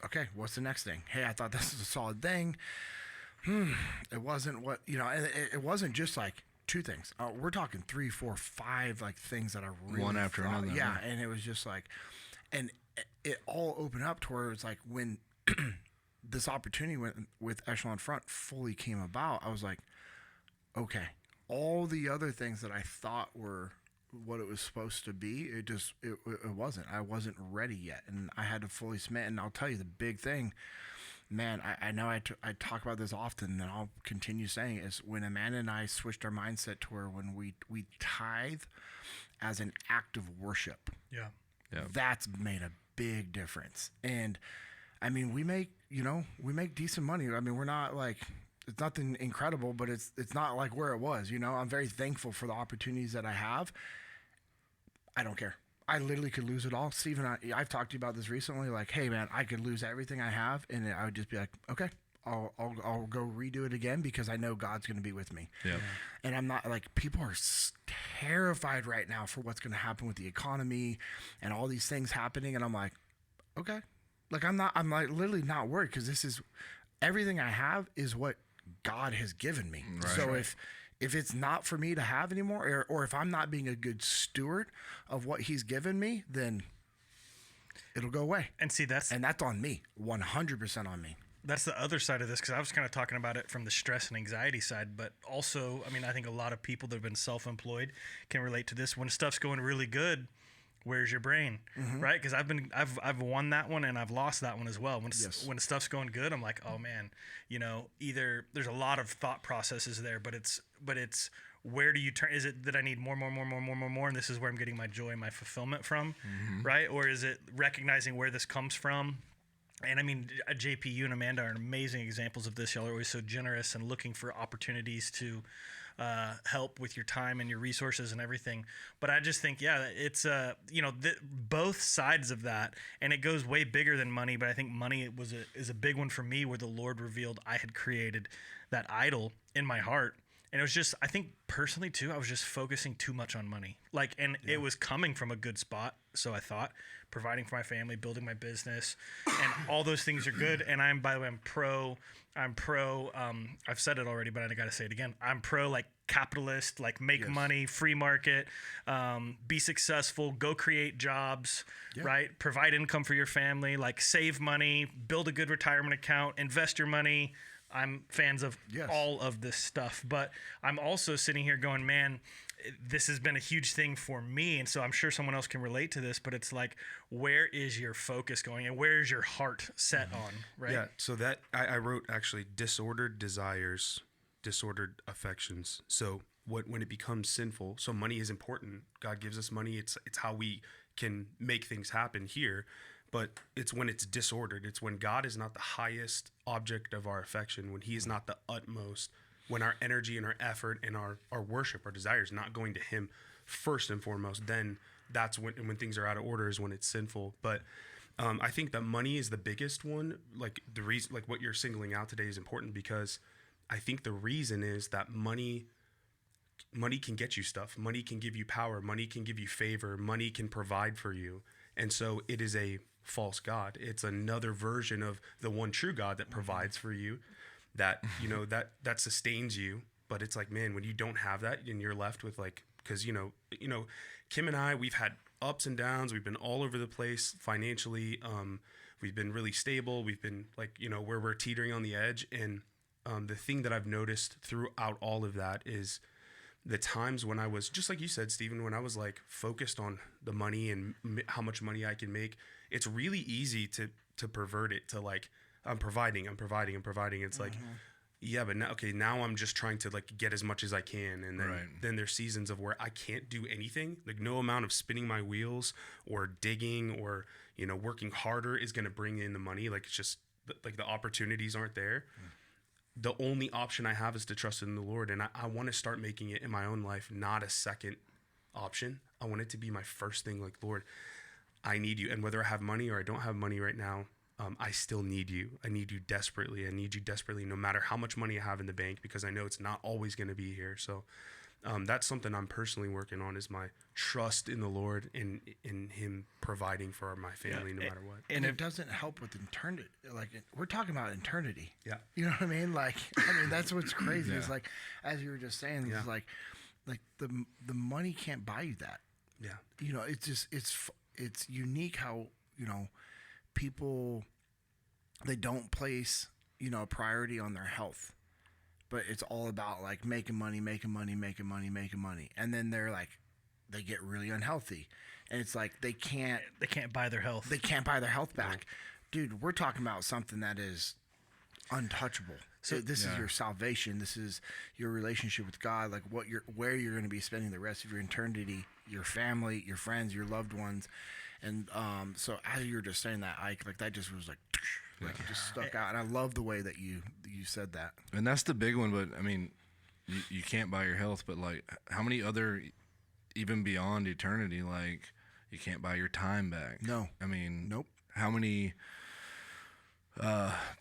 Speaker 3: Okay, what's the next thing? Hey, I thought this was a solid thing. It wasn't what, it wasn't just like two things. We're talking 3, 4, 5 like things that I really
Speaker 2: one after another.
Speaker 3: Yeah, and it was just like, and it all opened up to where it's like when this opportunity with Echelon Front fully came about, I was like, okay, all the other things that I thought were what it was supposed to be, it wasn't. I wasn't ready yet, and I had to fully submit. And I'll tell you the big thing, man, I know I talk about this often, and I'll continue saying it, is when Amanda and I switched our mindset to where when we tithe as an act of worship.
Speaker 1: Yeah.
Speaker 3: That's made a big difference. And I mean, we make decent money. I mean, we're not like, it's nothing incredible, but it's not like where it was, I'm very thankful for the opportunities that I have. I don't care. I literally could lose it all. Steve and I've talked to you about this recently. Like, hey man, I could lose everything I have, and I would just be like, okay, I'll go redo it again because I know God's going to be with me.
Speaker 2: Yeah.
Speaker 3: And I'm not like, people are terrified right now for what's going to happen with the economy and all these things happening. And I'm like, okay, like I'm like literally not worried because this is everything I have is what God has given me.
Speaker 2: Right.
Speaker 3: So if it's not for me to have anymore, or if I'm not being a good steward of what he's given me, then it'll go away.
Speaker 1: And see, that's
Speaker 3: on me, 100% on me.
Speaker 1: That's the other side of this, because I was kind of talking about it from the stress and anxiety side, but also, I mean, I think a lot of people that have been self-employed can relate to this. When stuff's going really good, where's your brain, right? Because I've won that one and I've lost that one as well. When stuff's going good, I'm like, oh man, you know, either there's a lot of thought processes there, but it's where do you turn? Is it that I need more, and this is where I'm getting my joy, my fulfillment from, right? Or is it recognizing where this comes from? And I mean, JP, you and Amanda are amazing examples of this. Y'all are always so generous and looking for opportunities to help with your time and your resources and everything. But I just think, yeah, it's both sides of that, and it goes way bigger than money. But I think money is a big one for me, where the Lord revealed I had created that idol in my heart. And it was just, I think personally too, I was just focusing too much on money. It was coming from a good spot. So I thought, providing for my family, building my business, and all those things are good. And by the way, I'm pro, I've said it already, but I got to say it again. I'm pro like capitalist, like make money, free market, be successful, go create jobs, right? Provide income for your family, like save money, build a good retirement account, invest your money. I'm fans of all of this stuff, but I'm also sitting here going, man, this has been a huge thing for me. And so I'm sure someone else can relate to this, but it's like, where is your focus going and where is your heart set on, right?
Speaker 4: Yeah. So that I wrote actually disordered desires, disordered affections. So when it becomes sinful, so money is important. God gives us money. It's how we can make things happen here. But it's when it's disordered. It's when God is not the highest object of our affection, when he is not the utmost, when our energy and our effort and our worship, our desire is not going to him first and foremost, then that's when things are out of order, is when it's sinful. But I think that money is the biggest one. Like the reason, like what you're singling out today is important, because I think the reason is that money can get you stuff. Money can give you power. Money can give you favor. Money can provide for you. And so it is a false god. It's another version of the one true God that provides for you, that that sustains you. But it's like, man, when you don't have that and you're left with like, because Kim and I, we've had ups and downs. We've been all over the place financially. We've been really stable. We've been like, where we're teetering on the edge. And the thing that I've noticed throughout all of that is the times when I was, just like you said, Stephen, when I was like focused on the money and how much money I can make, it's really easy to pervert it to like, I'm providing. It's like, yeah, but now I'm just trying to like get as much as I can. And then there's seasons of where I can't do anything. Like no amount of spinning my wheels or digging or, working harder is going to bring in the money. Like it's just like the opportunities aren't there. The only option I have is to trust in the Lord. And I want to start making it in my own life not a second option. I want it to be my first thing. Like, Lord, I need you. And whether I have money or I don't have money right now, I still need you. I need you desperately. I need you desperately, no matter how much money I have in the bank, because I know it's not always going to be here. So that's something I'm personally working on, is my trust in the Lord, in him providing for my family no matter what.
Speaker 3: And it doesn't help with eternity. Like we're talking about eternity.
Speaker 4: Yeah.
Speaker 3: You know what I mean? Like, that's what's crazy. Is like, as you were just saying, it's like the money can't buy you that.
Speaker 4: Yeah.
Speaker 3: It's just, it's unique how, people, they don't place, a priority on their health, but it's all about like making money. And then they're like, they get really unhealthy, and it's like, they can't
Speaker 1: buy their health.
Speaker 3: They can't buy their health back. Dude, we're talking about something that is untouchable. So this is your salvation. This is your relationship with God. Like where you're going to be spending the rest of your eternity, your family, your friends, your loved ones. And so as you were just saying that, Ike, like that just was like it just stuck out. And I love the way that you said that.
Speaker 2: And that's the big one. But I mean, you can't buy your health, but like how many other, even beyond eternity, like You can't buy your time back.
Speaker 3: No.
Speaker 2: I mean,
Speaker 3: Nope.
Speaker 2: how many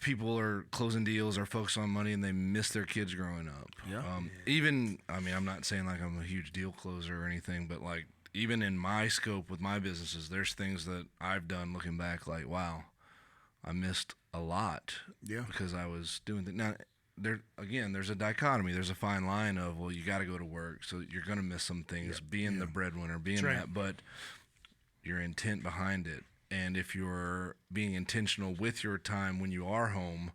Speaker 2: people are closing deals or focused on money and they miss their kids growing up?
Speaker 3: Yeah.
Speaker 2: Even, I mean, I'm not saying like I'm a huge deal closer or anything, but like even in my scope with my businesses, there's things that I've done looking back like, wow, I missed a lot.
Speaker 3: Yeah.
Speaker 2: Because I was doing that. Now, there's a dichotomy. There's a fine line of, well, you got to go to work, so you're going to miss some things, being the breadwinner, being that, but your intent behind it. And if you're being intentional with your time when you are home,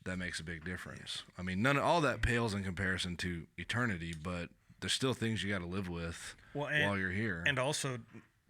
Speaker 2: that makes a big difference. I mean, all that pales in comparison to eternity, but there's still things you got to live with while you're here.
Speaker 1: And also,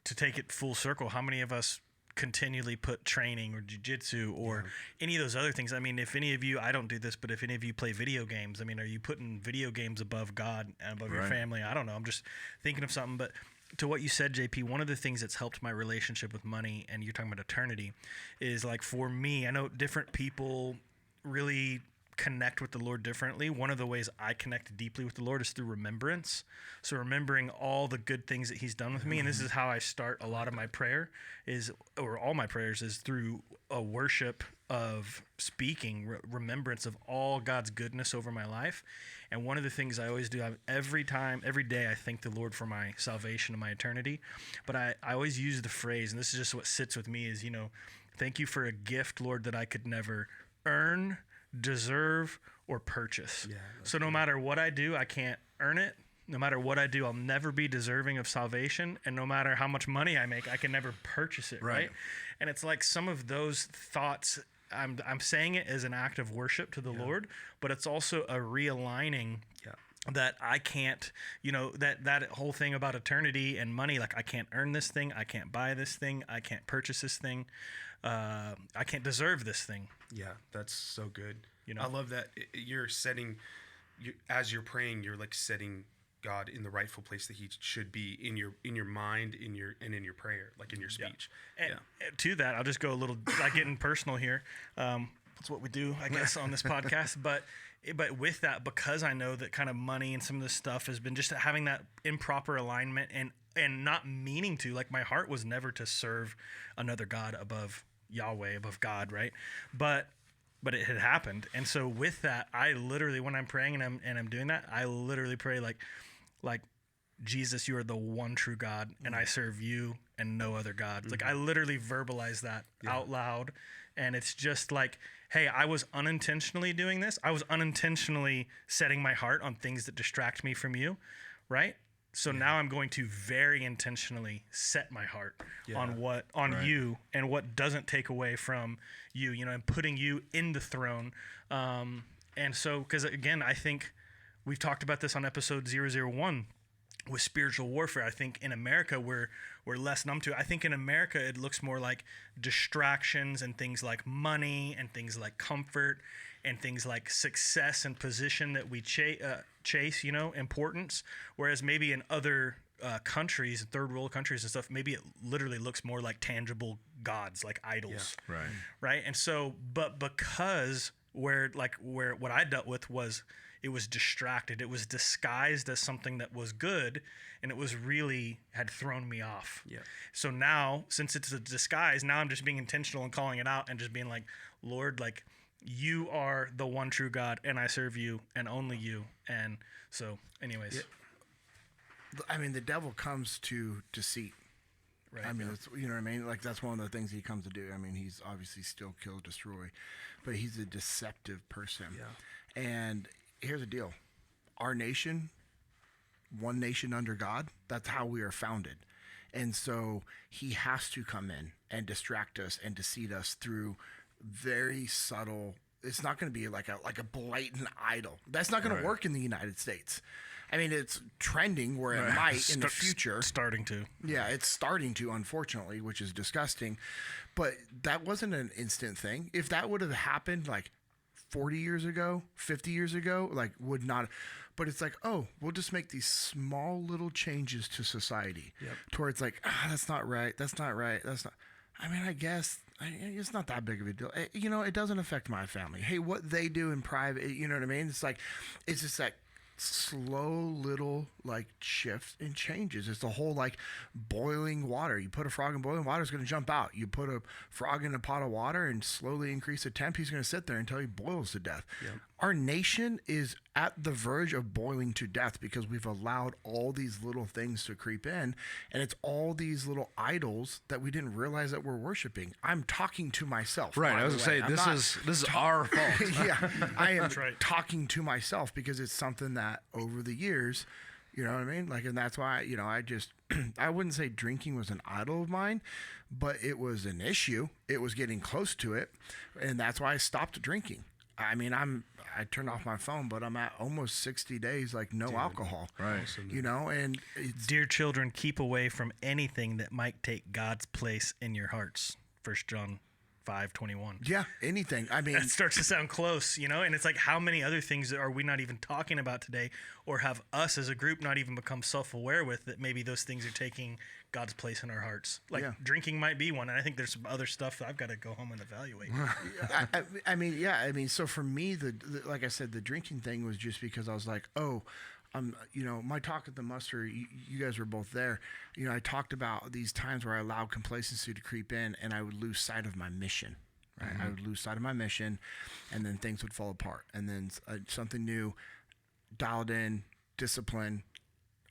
Speaker 1: to take it full circle, how many of us continually put training or jiu-jitsu or any of those other things? I mean, if any of you, I don't do this, but if any of you play video games, I mean, are you putting video games above God and above your family? I don't know. I'm just thinking of something. But to what you said, JP, one of the things that's helped my relationship with money, and you're talking about eternity, is like for me, I know different people really connect with the Lord differently. One of the ways I connect deeply with the Lord is through remembrance. So remembering all the good things that he's done with me. And this is how I start a lot of my prayer or all my prayers is through a worship of speaking, remembrance of all God's goodness over my life. And one of the things I always do, every day, I thank the Lord for my salvation and my eternity. But I always use the phrase, and this is just what sits with me, is, thank you for a gift, Lord, that I could never earn, deserve, or purchase. Yeah, so no matter what I do, I can't earn it. No matter what I do, I'll never be deserving of salvation. And no matter how much money I make, I can never purchase it, right? And it's like some of those thoughts, I'm saying it as an act of worship to the Lord, but it's also a realigning that I can't, that whole thing about eternity and money, like I can't earn this thing, I can't buy this thing, I can't purchase this thing, I can't deserve this thing.
Speaker 4: Yeah, that's so good. I love that you're setting, as you're praying, you're like setting God in the rightful place that he should be in your mind, in your prayer, like in your speech.
Speaker 1: And to that, I'll just go a little, like getting personal here. That's what we do, I guess, on this podcast. But with that, because I know that kind of money and some of this stuff has been just having that improper alignment and not meaning to, like my heart was never to serve another God above Yahweh, above God, right? But it had happened. And so with that, I literally, when I'm praying and I'm doing that, I literally pray like Jesus, you are the one true God, and I serve you and no other God. Mm-hmm. Like I literally verbalize that out loud. And it's just like, hey, I was unintentionally doing this. I was unintentionally setting my heart on things that distract me from you, right? So now I'm going to very intentionally set my heart on you and what doesn't take away from you, and putting you in the throne. And so, because again, I think we've talked about this on episode 001 with spiritual warfare. I think in America, we're less numb to it. I think in America, it looks more like distractions and things like money and things like comfort and things like success and position that we chase, importance. Whereas maybe in other countries, third world countries and stuff, maybe it literally looks more like tangible gods, like idols.
Speaker 2: Yeah,
Speaker 1: right. And so, but because where what I dealt with was, it was distracted. It was disguised as something that was good, and it was really had thrown me off. Yeah. So now, since it's a disguise, now I'm just being intentional and calling it out and just being like, Lord, like, you are the one true God, and I serve you and only you. And so, anyways.
Speaker 3: Yeah. I mean, the devil comes to deceit. Right. I mean, it's, you know what I mean? Like, that's one of the things he comes to do. I mean, he's obviously still kill, destroy, but he's a deceptive person. Yeah. And here's the deal. Our nation, one nation under God, that's how we are founded. And so he has to come in and distract us and deceive us through very subtle. It's not going to be like a blatant idol. That's not going to work in the United States. I mean, it's trending where it might in the future.
Speaker 1: Starting to.
Speaker 3: Yeah, it's starting to, unfortunately, which is disgusting. But that wasn't an instant thing. If that would have happened like 40 years ago, 50 years ago, like would not. But it's like, oh, we'll just make these small little changes to society to where it's like, that's not right. That's not right. That's not. I mean, I guess it's not that big of a deal. It doesn't affect my family. Hey, what they do in private, you know what I mean? It's like, it's just like, slow little like shifts and changes. It's the whole like boiling water. You put a frog in boiling water, it's going to jump out. You put a frog in a pot of water and slowly increase the temp, he's going to sit there until he boils to death.
Speaker 4: Yep.
Speaker 3: Our nation is at the verge of boiling to death because we've allowed all these little things to creep in, and it's all these little idols that we didn't realize that we're worshiping. I'm talking to myself.
Speaker 2: Right.
Speaker 3: by
Speaker 2: I was
Speaker 3: the
Speaker 2: going
Speaker 3: way.
Speaker 2: to say,
Speaker 3: I'm
Speaker 2: this is our fault.
Speaker 3: yeah, I am
Speaker 1: right.
Speaker 3: talking to myself because it's something that over the years, you know what I mean? Like, and that's why, you know, I just, I wouldn't say drinking was an idol of mine, but it was an issue. It was getting close to it. And that's why I stopped drinking. I mean, I turned off my phone, but I'm at almost 60 days, like no alcohol.
Speaker 2: Right.
Speaker 3: You know, and it's,
Speaker 1: Dear children, keep away from anything that might take God's place in your hearts. 1 John 5:21.
Speaker 3: yeah, anything. I mean,
Speaker 1: That starts to sound close, you know? And it's like, how many other things are we not even talking about today, or have us as a group not even become self-aware with, that maybe those things are taking God's place in our hearts? Like
Speaker 3: Yeah.
Speaker 1: drinking might be one, and I think there's some other stuff that I've got to go home and evaluate.
Speaker 3: I mean, yeah. I mean, so for me, the like I said, the drinking thing was just because I was like, oh, you know, my talk at the muster, you guys were both there. You know, I talked about these times where I allowed complacency to creep in, and I would lose sight of my mission. Right, I would lose sight of my mission, and then things would fall apart, and then something new, dialed in, discipline.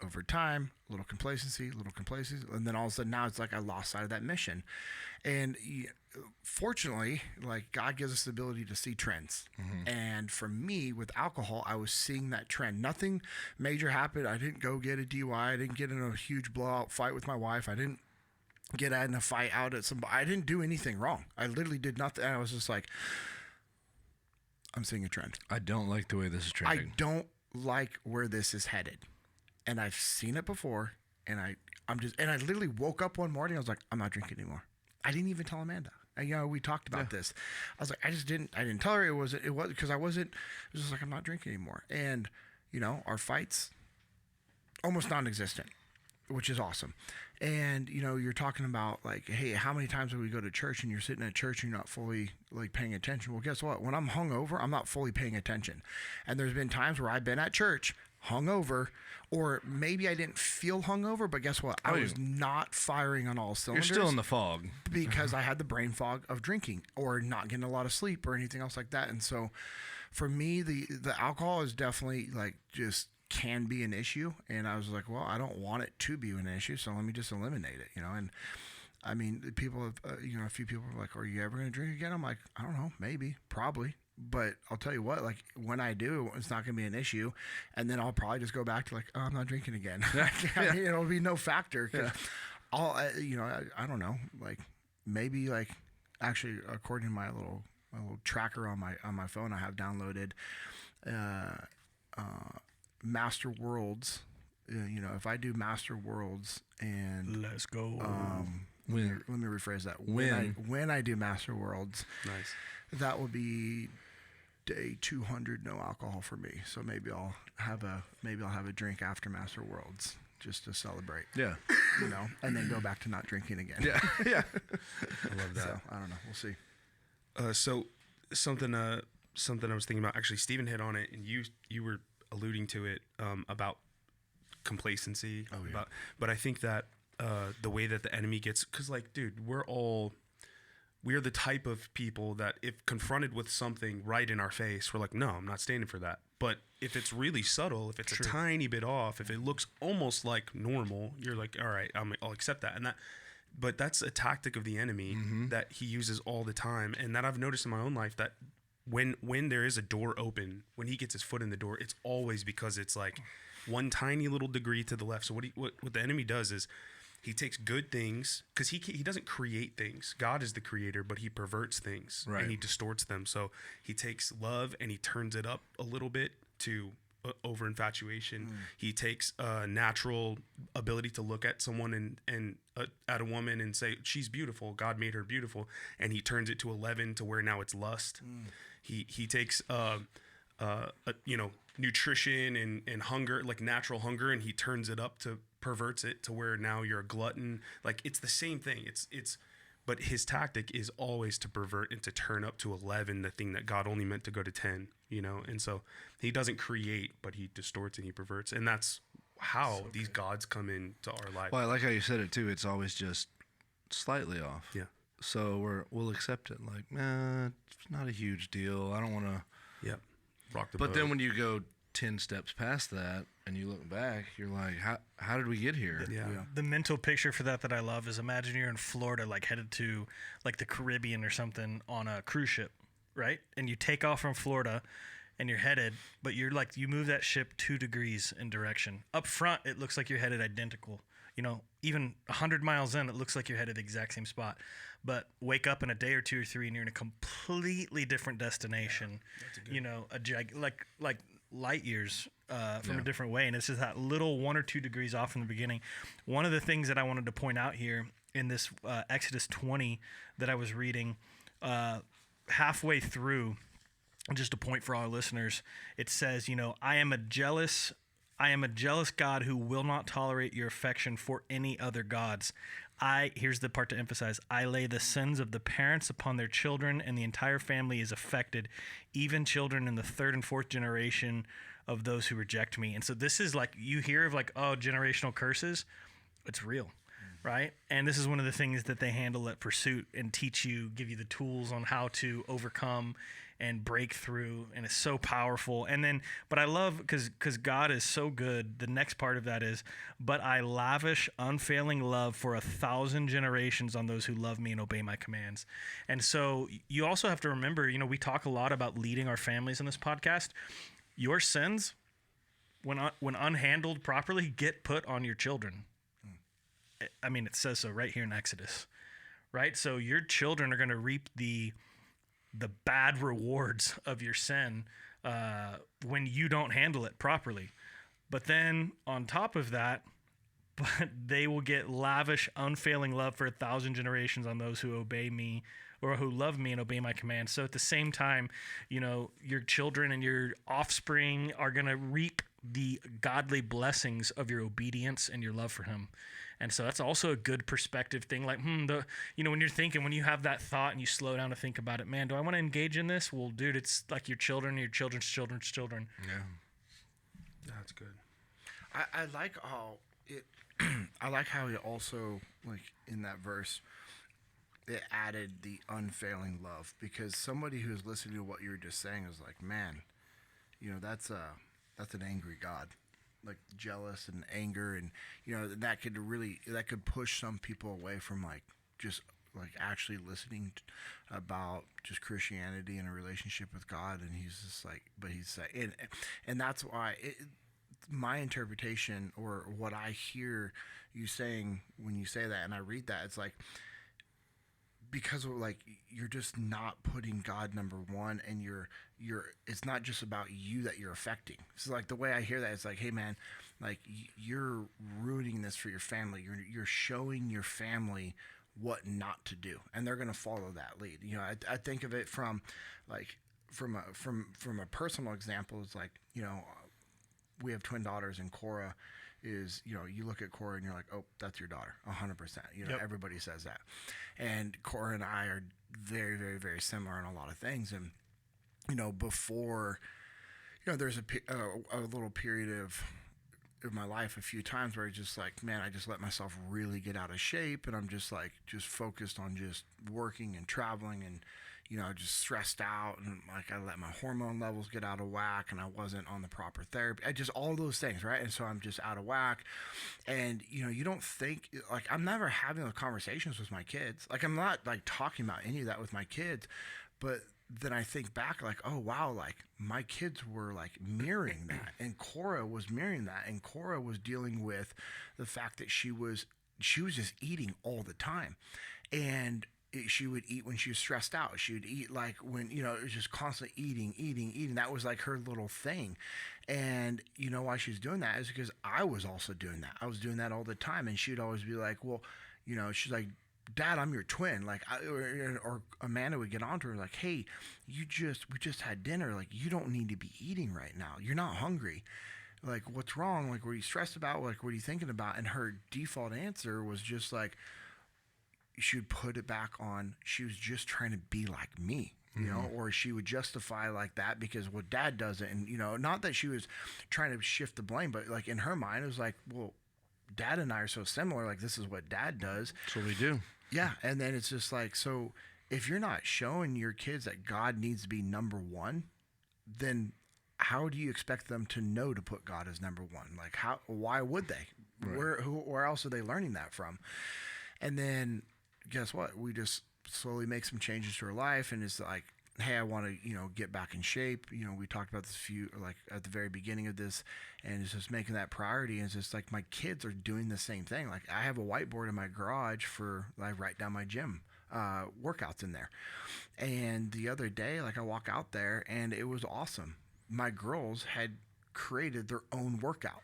Speaker 3: Over time, a little complacency, and then all of a sudden now it's like I lost sight of that mission. And fortunately, like God gives us the ability to see trends. And for me, with alcohol, I was seeing that trend. Nothing major happened. I didn't go get a DUI. I didn't get in a huge blowout fight with my wife. I didn't get in a fight out at somebody. I didn't do anything wrong. I literally did nothing. I was just like, I'm seeing a trend.
Speaker 2: I don't like the way this is
Speaker 3: I
Speaker 2: trending.
Speaker 3: don't like where this is headed. And I've seen it before, and I literally woke up one morning. I was like, I'm not drinking anymore. I didn't even tell Amanda. And, you know, we talked about this. I was like, I didn't tell her it was because it was just like, I'm not drinking anymore. And, you know, our fights almost non-existent, which is awesome. And, you know, you're talking about like, hey, how many times do we go to church and you're sitting at church and you're not fully like paying attention? Well, guess what? When I'm hungover, I'm not fully paying attention. And there's been times where I've been at church hungover, or maybe I didn't feel hungover, but guess what? I was not firing on all
Speaker 2: You're
Speaker 3: cylinders.
Speaker 2: still in the fog.
Speaker 3: Because I had the brain fog of drinking or not getting a lot of sleep or anything else like that. And so for me, the alcohol is definitely like just can be an issue. And I was like, well, I don't want it to be an issue, so let me just eliminate it, you know? And I mean, the people have, you know, a few people are like, are you ever going to drink again? I'm like, I don't know, maybe, probably. But I'll tell you what, like when I do, it's not going to be an issue. And then I'll probably just go back to like, oh, I'm not drinking again. I mean, it'll be no factor. Cause I'll, you know, I don't know, like maybe like actually according to my little tracker on my phone, I have downloaded, Master Worlds. You know, if I do Master Worlds and
Speaker 1: Let's go.
Speaker 3: let me rephrase that. When I do Master Worlds,
Speaker 4: Nice.
Speaker 3: that will be day 200 no alcohol for me. So maybe I'll have a drink after Master Worlds just to celebrate.
Speaker 2: Yeah.
Speaker 3: You know, and then go back to not drinking again.
Speaker 2: Yeah. Yeah.
Speaker 4: I love that.
Speaker 3: So I don't know. We'll see.
Speaker 4: So something I was thinking about, actually Steven hit on it, and you were alluding to it about complacency.
Speaker 3: Oh, yeah.
Speaker 4: But I think that the way that the enemy gets, because like, dude, we're the type of people that if confronted with something right in our face, we're like, no, I'm not standing for that. But if it's really subtle, if it's a tiny bit off, if it looks almost like normal, you're like, all right, I'll accept that. But that's a tactic of the enemy that he uses all the time, and that I've noticed in my own life, that when there is a door open, when he gets his foot in the door, it's always because it's like one tiny little degree to the left. So what the enemy does is he takes good things, because he doesn't create things. God is the creator, but he perverts things and he distorts them. So he takes love and he turns it up a little bit to over infatuation. He takes a natural ability to look at someone and at a woman and say she's beautiful. God made her beautiful, and he turns it to 11 to where now it's lust. He takes you know, nutrition and hunger, like natural hunger, and he turns it up to perverts it to where now you're a glutton. Like it's the same thing. It's But his tactic is always to pervert and to turn up to 11 the thing that God only meant to go to 10, you know? And so he doesn't create, but he distorts and he perverts. And that's how these gods come into our life.
Speaker 2: Well, I like how you said it too. It's always just slightly off.
Speaker 4: Yeah.
Speaker 2: So we'll accept it. Like, it's not a huge deal. I don't want to.
Speaker 4: Yeah. Rock the
Speaker 2: But
Speaker 4: boat.
Speaker 2: then when you go 10 steps past that and you look back, you're like, how did we get here?
Speaker 4: Yeah.
Speaker 1: The mental picture for that I love is imagine you're in Florida, like headed to like the Caribbean or something on a cruise ship, right? And you take off from Florida and you're headed, but you're like, you move that ship 2 degrees in direction. Up front, it looks like you're headed identical. You know, even 100 miles in, it looks like you're headed the exact same spot. But wake up in a day or 2 or 3 and you're in a completely different destination. You know, like light years from a different way. And it's just that little 1 or 2 degrees off from the beginning. One of the things that I wanted to point out here in this Exodus 20 that I was reading halfway through, just a point for all our listeners, it says, you know, I am a jealous God who will not tolerate your affection for any other gods. Here's the part to emphasize. I lay the sins of the parents upon their children, and the entire family is affected, even children in the 3rd and 4th generation of those who reject me. And so this is like, you hear of like, oh, generational curses. It's real, right? And this is one of the things that they handle at Pursuit and teach you, give you the tools on how to overcome and break through, and it's so powerful. And then, but I love, because God is so good, the next part of that is, but I lavish unfailing love for 1,000 generations on those who love me and obey my commands. And so you also have to remember, you know, we talk a lot about leading our families in this podcast. Your sins, when unhandled properly, get put on your children. I mean, it says so right here in Exodus, right? So your children are going to reap the bad rewards of your sin when you don't handle it properly. But then on top of that, but they will get lavish, unfailing love for 1,000 generations on those who obey me or who love me and obey my commands. So at the same time, you know, your children and your offspring are going to reap the godly blessings of your obedience and your love for him. And so that's also a good perspective thing. Like, you know, when you're thinking, when you have that thought and you slow down to think about it, man, do I want to engage in this? Well, dude, it's like your children, your children's children's children.
Speaker 4: Yeah. That's good.
Speaker 3: I like how it. I like how it also, like in that verse, it added the unfailing love, because somebody who's listening to what you were just saying is like, man, you know, that's an angry God. Like jealous and anger, and you know that could push some people away from like just like actually listening about just Christianity and a relationship with God. And he's just like, but he's like, and that's why my interpretation, or what I hear you saying when you say that and I read that, it's like, because of like you're just not putting God number one, and you're it's not just about you that you're affecting. So like the way I hear that, it's like, hey man, like you're ruining this for your family. You're showing your family what not to do, and they're gonna follow that lead. You know, I think of it from like from a personal example. It's like, you know, we have twin daughters, and Cora is, you know, you look at Cora and you're like, oh, that's your daughter, 100%. You know, Everybody says that. And Cora and I are very, very, very similar in a lot of things. And, you know, before, you know, there's a little period of my life a few times where it's just like, man, I just let myself really get out of shape, and I'm just like, just focused on just working and traveling, and, you know, just stressed out, and like I let my hormone levels get out of whack, and I wasn't on the proper therapy. I just, all those things, right? And so I'm just out of whack. And, you know, you don't think, like, I'm never having those conversations with my kids. Like, I'm not like talking about any of that with my kids, but then I think back like, oh wow, like my kids were like mirroring that, and Cora was mirroring that, and Cora was dealing with the fact that she was just eating all the time, and she would eat when she was stressed out. She would eat like when, you know, it was just constantly eating. That was like her little thing. And you know why she's doing that is because I was also doing that. I was doing that all the time, and she'd always be like, well, you know, she's like, Dad, I'm your twin. Like, or Amanda would get on to her like, hey, we just had dinner. Like, you don't need to be eating right now. You're not hungry. Like, what's wrong? Like, what are you stressed about? Like, what are you thinking about? And her default answer was just like, she would put it back on, she was just trying to be like me, you know, or she would justify like that because what dad does it. And, you know, not that she was trying to shift the blame, but like in her mind, it was like, well, dad and I are so similar. Like, this is what dad does.
Speaker 2: That's what we do.
Speaker 3: Yeah. And then it's just like, so if you're not showing your kids that God needs to be number one, then how do you expect them to know to put God as number one? Like, why would they? Right. Where else are they learning that from? And then guess what? We just slowly make some changes to our life, and it's like, hey, I want to, you know, get back in shape. You know, we talked about this like at the very beginning of this, and it's just making that priority. And it's just like my kids are doing the same thing. Like, I have a whiteboard in my garage I write down my gym workouts in there. And the other day, like, I walk out there and it was awesome. My girls had created their own workout.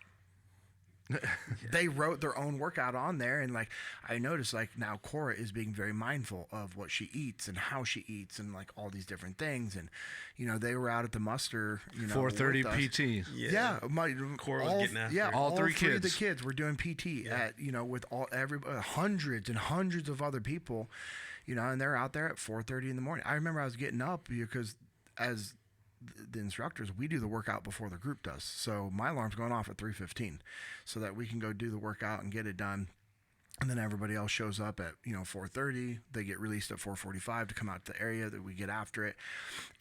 Speaker 3: They wrote their own workout on there, and like I noticed, like now Cora is being very mindful of what she eats and how she eats and like all these different things. And you know, they were out at the muster, you know,
Speaker 2: 4:30 PT.
Speaker 3: Yeah,
Speaker 4: Cora was getting after it.
Speaker 3: All three kids. Of the kids were doing PT at, you know, with hundreds and hundreds of other people, you know, and they're out there at 4:30 in the morning. I remember I was getting up because as the instructors, we do the workout before the group does. So my alarm's going off at 3:15 so that we can go do the workout and get it done. And then everybody else shows up at, you know, 4:30. They get released at 4:45 to come out to the area that we get after it.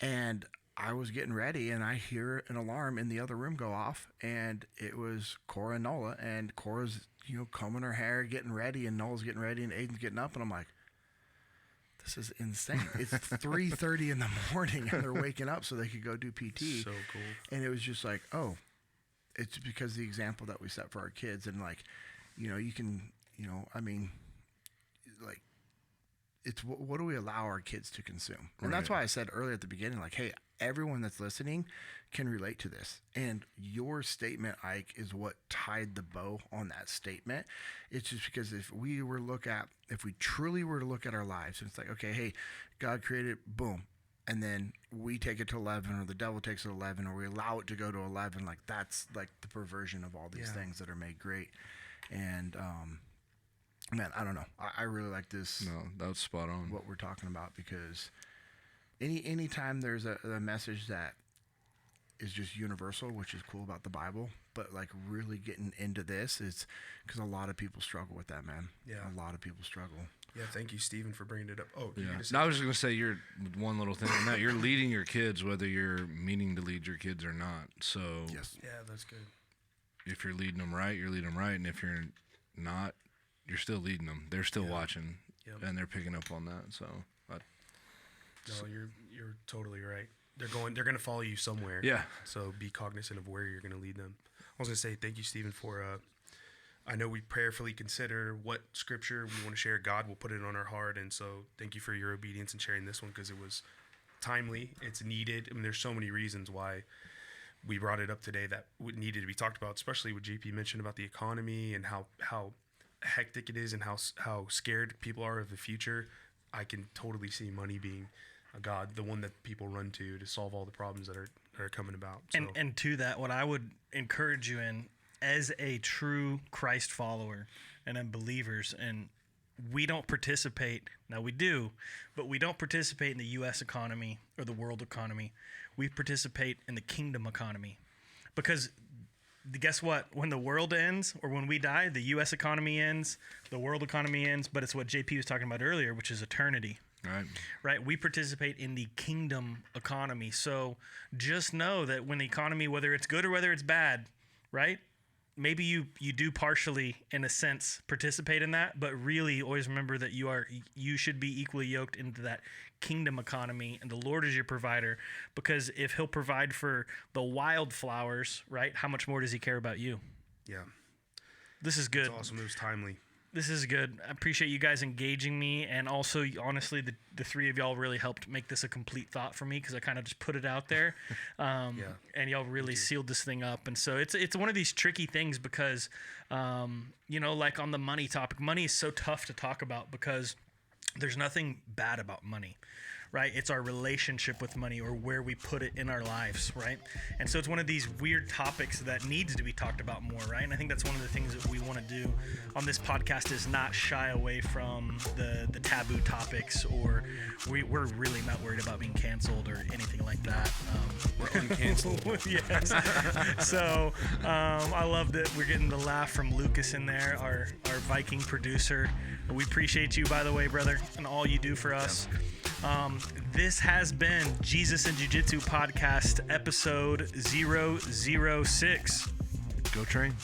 Speaker 3: And I was getting ready and I hear an alarm in the other room go off, and it was Cora and Nola, and Cora's, you know, combing her hair, getting ready, and Nola's getting ready, and Aiden's getting up, and I'm like, this is insane. It's 3:30 in the morning and they're waking up so they could go do PT.
Speaker 4: So cool.
Speaker 3: And it was just like, oh, it's because the example that we set for our kids. And like, you know, you can, you know, I mean, like, it's what do we allow our kids to consume? And that's why I said earlier at the beginning, like, hey, everyone that's listening can relate to this. And your statement, Ike, is what tied the bow on that statement. It's just because if we truly were to look at our lives, and it's like, okay, hey, God created, boom, and then we take it to 11, or the devil takes it to 11, or we allow it to go to 11, like that's like the perversion of all these things that are made great. And man, I don't know. I really like this.
Speaker 2: No, that was spot on.
Speaker 3: What we're talking about, because anytime there's a message that is just universal, which is cool about the Bible, but like really getting into this is because a lot of people struggle with that, man.
Speaker 4: Yeah.
Speaker 3: A lot of people struggle.
Speaker 4: Yeah, thank you, Stephen, for bringing it up. Oh,
Speaker 2: yeah. No, I was just going to say, you're one little thing on that. You're leading your kids, whether you're meaning to lead your kids or not. So
Speaker 3: yes.
Speaker 4: Yeah, that's good.
Speaker 2: If you're leading them right, you're leading them right. And if you're not, you're still leading them. They're still watching, and they're picking up on that. So,
Speaker 4: no, you're totally right. They're going to follow you somewhere.
Speaker 2: Yeah.
Speaker 4: So be cognizant of where you're going to lead them. I was going to say thank you, Stephen, for. I know we prayerfully consider what scripture we want to share. God will put it on our heart, and so thank you for your obedience in sharing this one, because it was timely. It's needed. I mean, there's so many reasons why we brought it up today that needed to be talked about, especially what JP mentioned about the economy and how hectic it is and how scared people are of the future. I can totally see money being a god, the one that people run to solve all the problems that are coming about. So.
Speaker 1: And to that, what I would encourage you in, as a true Christ follower and in believers, and we don't participate, now we do, but we don't participate in the U.S. economy or the world economy. We participate in the kingdom economy, because guess what? When the world ends, or when we die, the U.S. economy ends, the world economy ends, but it's what JP was talking about earlier, which is eternity. Right. We participate in the kingdom economy. So just know that when the economy, whether it's good or whether it's bad, right? Maybe you do partially, in a sense, participate in that, but really always remember that you should be equally yoked into that kingdom economy, and the Lord is your provider, because if he'll provide for the wildflowers, right, how much more does he care about you?
Speaker 4: Yeah.
Speaker 1: This is good.
Speaker 4: It's awesome. It was timely.
Speaker 1: This is good. I appreciate you guys engaging me, and also, honestly, the three of y'all really helped make this a complete thought for me, because I kind of just put it out there, and y'all really sealed this thing up. And so it's one of these tricky things, because, you know, like on the money topic, money is so tough to talk about, because there's nothing bad about money, right? It's our relationship with money, or where we put it in our lives, right? And so it's one of these weird topics that needs to be talked about more, right? And I think that's one of the things that we want to do on this podcast is not shy away from the taboo topics, or we're really not worried about being canceled or anything like that.
Speaker 4: We're uncancelable.
Speaker 1: Yes. So I loved it. We're getting the laugh from Lucas in there, our Viking producer. We appreciate you, by the way, brother, and all you do for us. This has been Jesus and Jiu-Jitsu podcast episode 006.
Speaker 2: Go train.